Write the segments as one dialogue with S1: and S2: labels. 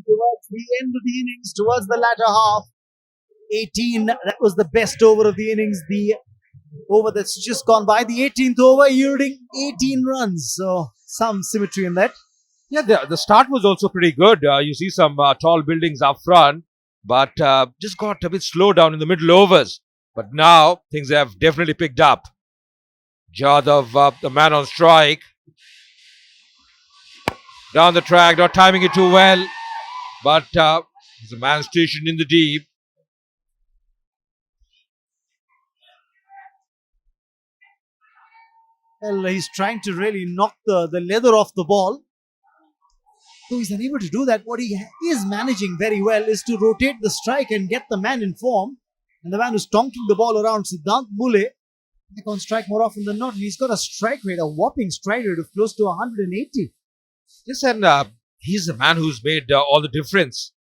S1: towards the end of the innings, towards the latter half. 18, that was the best over of the innings. The over that's just gone by, the 18th over, yielding 18 runs. So some symmetry in that.
S2: Yeah, the start was also pretty good. You see some tall buildings up front, but just got a bit slow down in the middle overs. But now things have definitely picked up. Jadhav, the man on strike, down the track, not timing it too well, but there's a man stationed in the deep.
S1: Well, he's trying to really knock the leather off the ball. Though he's unable to do that, what he is managing very well is to rotate the strike and get the man in form. And the man who's tonking the ball around, Siddhant Mooley, back on strike more often than not. And he's got a strike rate, a whopping strike rate of close to 180.
S2: Yes, and he's the man who's made all the difference.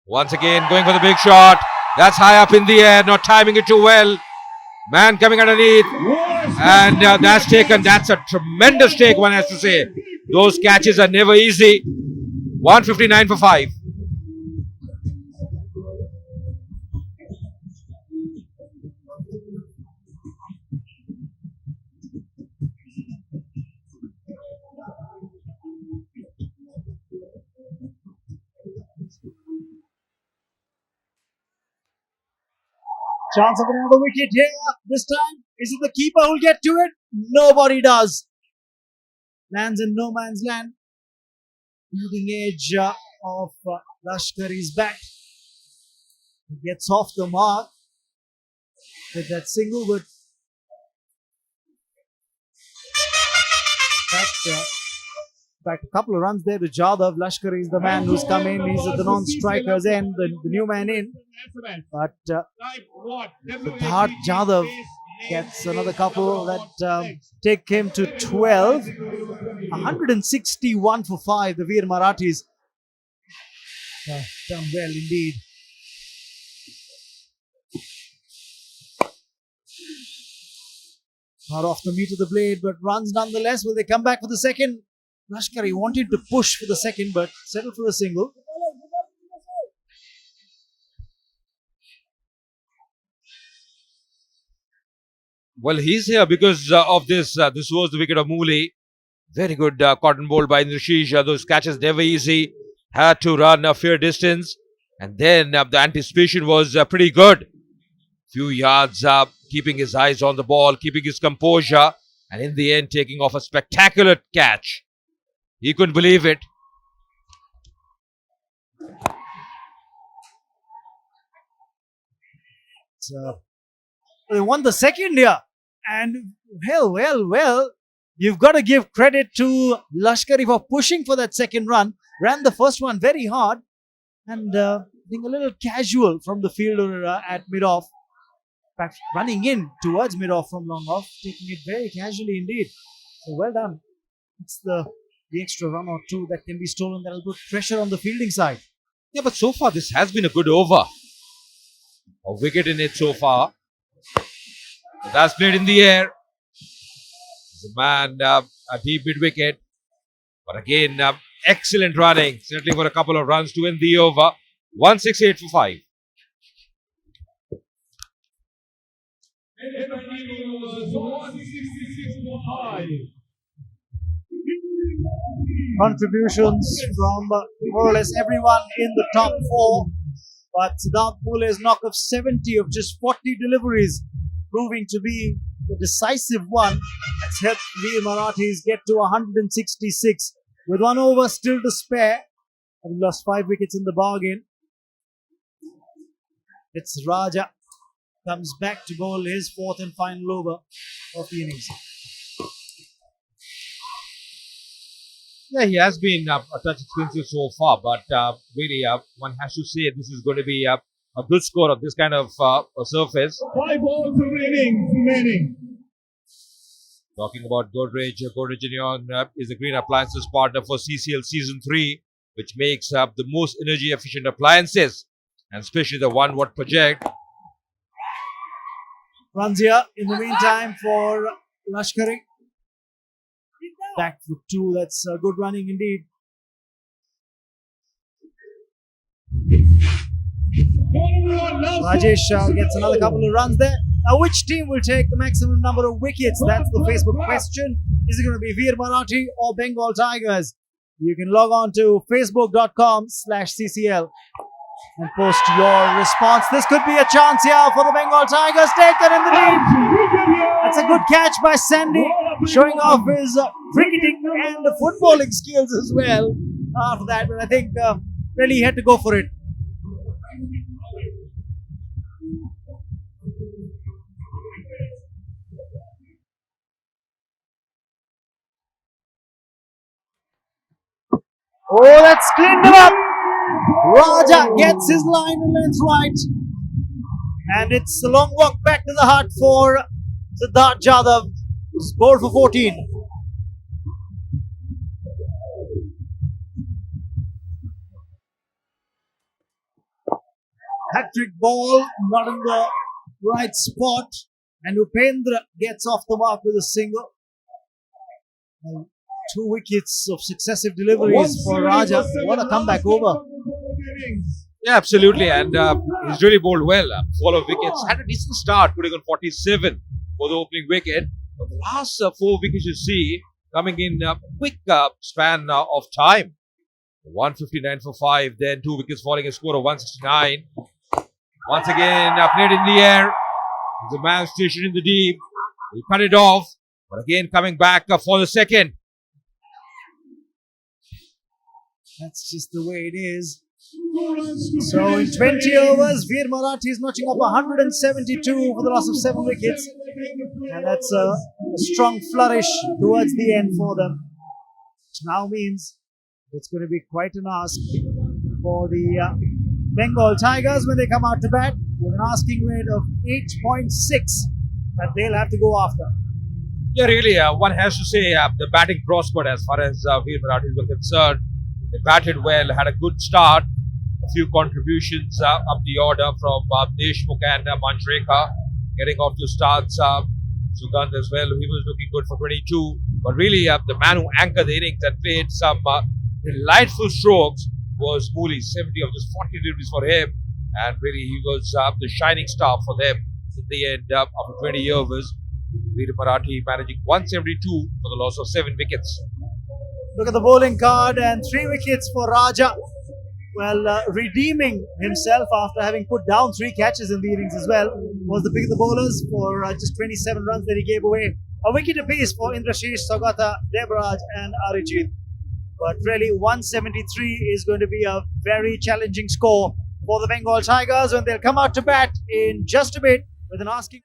S2: Once again, going for the big shot. That's high up in the air, not timing it too well. Man coming underneath, and that's taken. That's a tremendous take, one has to say. Those catches are never easy. 159 for 5.
S1: Chance of another wicket here. This time, is it the keeper who'll get to it? Nobody does. Lands in no man's land. Leading edge of Lashkari's bat. He gets off the mark with that single, but back a couple of runs there to Jadhav. Lashkari is the man who's come in. He's at the non-striker's end, the new man in. But Siddhant Jadhav gets another couple that take him to 12. 161 for 5. The Veer Marathis done well indeed. Not off the meat of the blade, but runs nonetheless. Will they come back for the second? Lashkari wanted to push for the second, but settled for a single.
S2: Well, he's here because of this. This was the wicket of Mooley. Very good cotton ball by Riteish. Those catches never easy. Had to run a fair distance. And then the anticipation was pretty good. Few yards up, keeping his eyes on the ball, keeping his composure. And in the end, taking off a spectacular catch. He couldn't believe it.
S1: So, they won the second here. And well, you've got to give credit to Lashkari for pushing for that second run. Ran the first one very hard and being a little casual from the fielder at mid-off. In fact, running in towards mid-off from long off, taking it very casually indeed. So well done. It's the extra run or two that can be stolen that'll put pressure on the fielding side.
S2: Yeah, but so far this has been a good over. A wicket in it so far. That's played in the air. There's a man a deep mid wicket. But again, excellent running. Certainly for a couple of runs to end the over. 168 for 5.
S1: Contributions from more or less everyone in the top 4. But Siddhant Mooley's knock of 70 of just 40 deliveries proving to be the decisive one that's helped Veer Marathis get to 166 with 1 over still to spare. Having lost 5 wickets in the bargain. It's Raja comes back to bowl his 4th and final over of the innings.
S2: Yeah, he has been a touch expensive so far, but really one has to say this is going to be a good score of this kind of a surface.
S3: 5 balls remaining.
S2: Talking about Godrej, Godrej Union is the green appliances partner for CCL Season 3, which makes up the most energy efficient appliances, and especially the 1 watt project.
S1: Runs here in the meantime for Lashkari. back for 2. That's good running indeed. Rajesh gets another couple of runs there. Now, which team will take the maximum number of wickets? That's the Facebook question. Is it going to be Veer Marathi or Bengal Tigers? You can log on to facebook.com/CCL and post your response. This could be a chance here for the Bengal Tigers. Taken in the lead. That's a good catch by Sandy, showing off his cricketing and footballing skills as well after that. But I think really he had to go for it. Oh, that's cleaned him up. Raja gets his line and length right. And it's a long walk back to the hut for Siddhant Jadhav, who's bowled for 14. Hat-trick ball, not in the right spot. And Upendra gets off the mark with a single. And 2 wickets of successive deliveries for Raja. What a comeback over.
S2: Yeah, absolutely. And he's really bowled well. 4 wickets. Had a decent start, putting on 47 for the opening wicket. But the last 4 wickets you see coming in a quick span of time. 159 for 5, then 2 wickets falling, a score of 169. Once again, played in the air. The man stationed in the deep. He cut it off. But again, coming back for the second.
S1: That's just the way it is. So in 20 overs, Veer Marathi is notching up 172 for the loss of 7 wickets. And that's a strong flourish towards the end for them. Which now means it's going to be quite an ask for the Bengal Tigers when they come out to bat, with an asking rate of 8.6 that they'll have to go after.
S2: Yeah, really, one has to say the batting prospered as far as Veer Marathi were concerned. They batted well, had a good start. A few contributions up the order from Deshmukh and Manjrekha, getting off to starts. Sugandh as well, he was looking good for 22. But really, the man who anchored the innings and played some delightful strokes was Mooley. 70 of just 40 deliveries for him. And really, he was the shining star for them in the end after 20 overs. Veer Marathi managing 172 for the loss of 7 wickets.
S1: Look at the bowling card, and 3 wickets for Raja. Well, redeeming himself after having put down 3 catches in the innings as well, was the pick of the bowlers for just 27 runs that he gave away. A wicket apiece for Indrashish, Saugata, Debraj and Arijit. But really, 173 is going to be a very challenging score for the Bengal Tigers when they'll come out to bat in just a bit with an asking.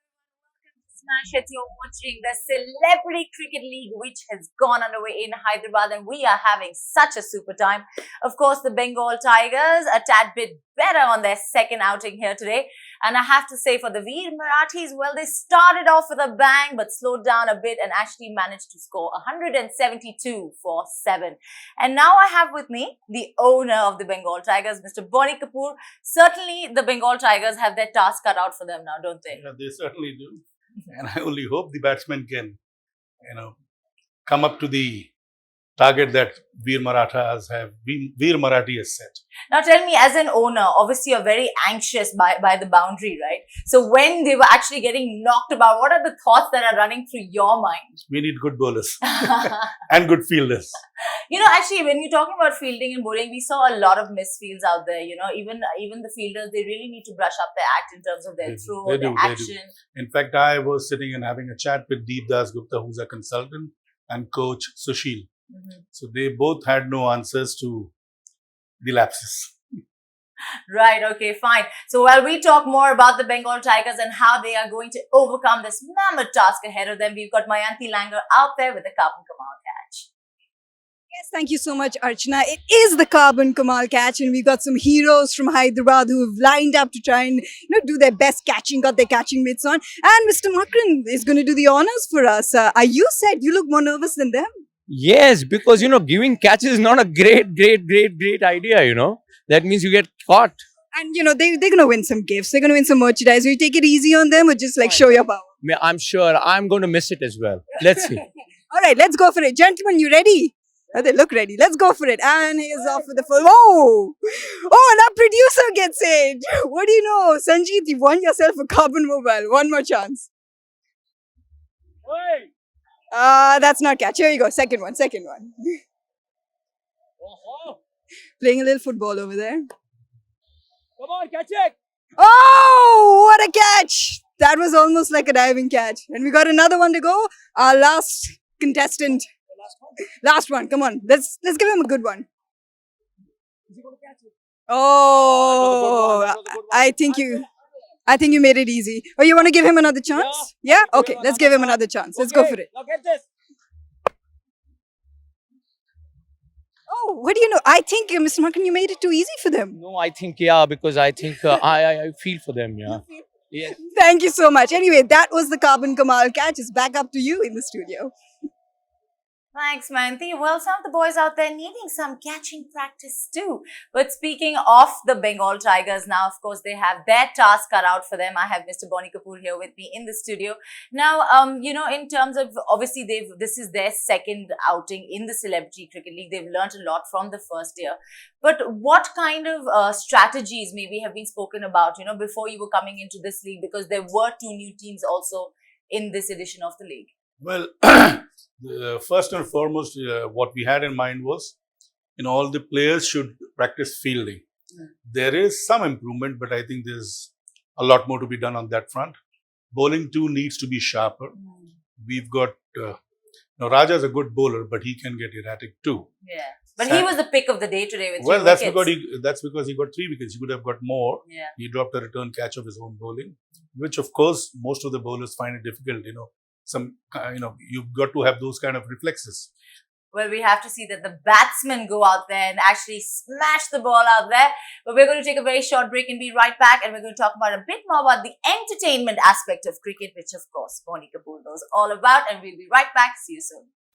S4: Smash Hits, you're watching the Celebrity Cricket League, which has gone underway in Hyderabad, and we are having such a super time. Of course, the Bengal Tigers a tad bit better on their second outing here today. And I have to say, for the Veer Marathis, well, they started off with a bang, but slowed down a bit and actually managed to score 172 for 7. And now I have with me the owner of the Bengal Tigers, Mr. Bonnie Kapoor. Certainly, the Bengal Tigers have their task cut out for them now, don't they?
S5: Yeah, they certainly do. And I only hope the batsmen can, come up to the target that Veer Marathi has set.
S4: Now tell me, as an owner, obviously you're very anxious by the boundary, right? So when they were actually getting knocked about, what are the thoughts that are running through your mind?
S5: We need good bowlers and good fielders.
S4: Actually, when you're talking about fielding and bowling, we saw a lot of misfields out there. Even the fielders, they really need to brush up their act in terms of their throw, their action.
S5: In fact, I was sitting and having a chat with Deep Das Gupta, who's a consultant, and coach Sushil. So they both had no answers to the lapses.
S4: Right, okay, fine. So while we talk more about the Bengal Tigers and how they are going to overcome this mammoth task ahead of them, we've got Mayanti Langer out there with the Carbon Kamal catch.
S6: Yes, thank you so much, Archana. It is the Carbon Kamal catch, and we got some heroes from Hyderabad who have lined up to try and do their best catching, got their catching mitts on. And Mr. Makran is going to do the honors for us. Are you set? You look more nervous than them.
S7: Yes, because giving catches is not a great idea, That means you get caught.
S6: And they're going to win some gifts. They're going to win some merchandise. Will you take it easy on them or just show your power?
S7: I'm sure I'm going to miss it as well. Let's see.
S6: All right, let's go for it. Gentlemen, you ready? Oh, they look ready. Let's go for it. And he's off with the full. Oh! Oh, and our producer gets it. What do you know? Sanjeet, you won yourself a carbon mobile. One more chance. That's not catch. Here you go. Second one. Playing a little football over there.
S7: Come on, catch it.
S6: Oh, what a catch! That was almost like a diving catch. And we got another one to go. Our last contestant. Last one. Come on. Let's give him a good one. Oh, I think you made it easy. Oh, you want to give him another chance? Yeah? Okay, let's give him another chance. Let's go for it.
S7: Now get this.
S6: Oh, what do you know? I think, Mr. Markin, you made it too easy for them.
S7: No, I think, yeah, because I think I feel for them, yeah. Yes.
S6: Thank you so much. Anyway, that was the Carbon Kamal catch. It's back up to you in the studio.
S4: Thanks, Mayanti. Well, some of the boys out there needing some catching practice too. But speaking of the Bengal Tigers now, of course, they have their task cut out for them. I have Mr. Bonnie Kapoor here with me in the studio. Now, in terms of, obviously, this is their second outing in the Celebrity Cricket League. They've learnt a lot from the first year. But what kind of strategies maybe have been spoken about, before you were coming into this league? Because there were two new teams also in this edition of the league.
S5: Well, first and foremost, what we had in mind was, all the players should practice fielding. There is some improvement, but I think there's a lot more to be done on that front. Bowling too needs to be sharper. We've got, Raja is a good bowler, but he can get erratic too.
S4: Yeah. But he was the pick of the day today with
S5: well,
S4: three
S5: that's
S4: wickets.
S5: that's because he got 3 wickets. He could have got more.
S4: Yeah.
S5: He dropped a return catch of his own bowling, which of course most of the bowlers find it difficult. You've got to have those kind of reflexes.
S4: Well, we have to see that the batsmen go out there and actually smash the ball out there. But we're going to take a very short break and be right back. And we're going to talk about a bit more about the entertainment aspect of cricket, which of course Bonnie Kapoor knows all about. And we'll be right back. See you soon.